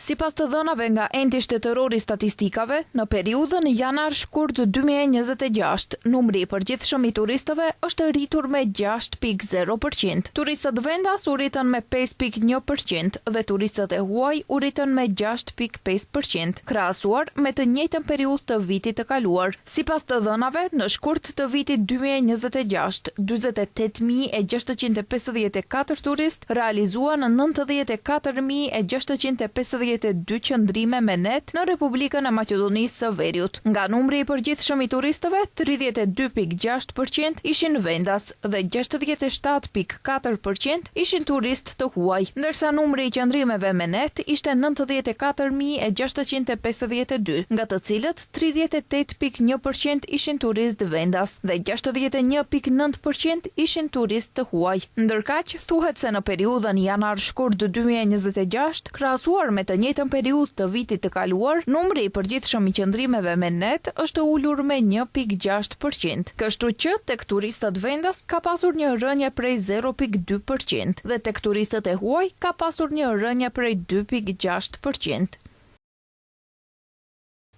Sipas të dhënave nga enti shtetëror i statistikave, në periudhën janar-shkurt 2026, numri i përgjithshëm i turistëve është rritur me 6.0%. Turistët vendas u rritën me 5.1% dhe turistët e huaj u rritën me 6.5%, krahasuar me të njëjtën periudhë të vitit të kaluar. Sipas të dhënave, në shkurt të vitit 2026, 48.654 turistë realizuan 94.652 qëndrime me net në Republikën e Maqedonisë së Veriut. Nga numri i përgjithshëm i turistëve, 32.6% ishin vendas dhe 67.4% ishin turistë të huaj, ndërsa numri i qëndrimeve me net ishte 94.652, nga të cilët 38.1% ishin turistë vendas dhe 61.9% ishin turistë të huaj. Ndërkaq, thuhet se në periudhën janar-shkurt 2026, krahasuar me të njëjtën periudhë të vitit të kaluar, numri i përgjithshëm i qëndrimeve me net është ulur me 1.6%. Kështu që tek turistët vendas ka pasur një rënje prej 0.2% dhe tek turistët e huaj ka pasur një rënje prej 2.6%.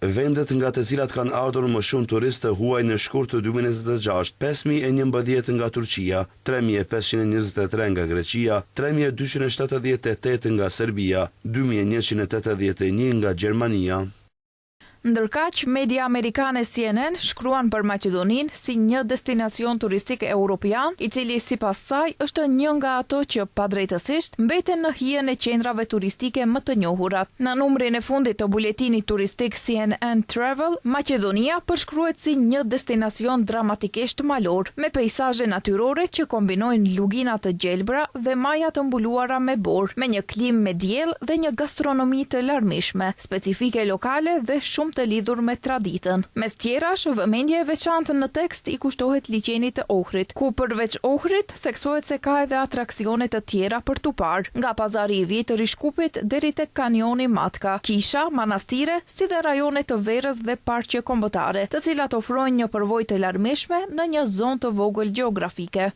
Vendet nga të cilat kanë ardhur më shumë turistë huaj në shkurt të 2026, 5.011 nga Turqia, 3.523 nga Greqia, 3.278 nga Serbia, 2.181 nga Gjermania. Ndërkaq, media amerikane CNN shkruan për Maqedoninë si një destinacion turistik europian, i cili sipas saj është një nga ato që padrejtësisht mbeten në hijen e qendrave turistike më të njohura. Në numrin e fundit të buletinit turistik CNN Travel, Maqedonia përshkruhet si një destinacion dramatikisht malor, me peizazhe natyrore që kombinojnë lugina të gjelbra dhe maja të mbuluara me borë, me një klim me diell dhe një gastronomi të larmishme, specifike lokale dhe shumë të lidhur me traditën. Mes tjerash, vëmendje e veçantë në tekst i kushtohet liçenit të Ohrit, ku përveç Ohrit theksohet se ka edhe atraksione të tjera për tu parë, nga pazari i vjetër i Shkupit deri tek kanioni Matka, kisha, manastire, si dhe rajone të verës dhe parqe kombëtare, të cilat ofrojnë një përvojë të larmishme në një zonë të vogël gjeografike.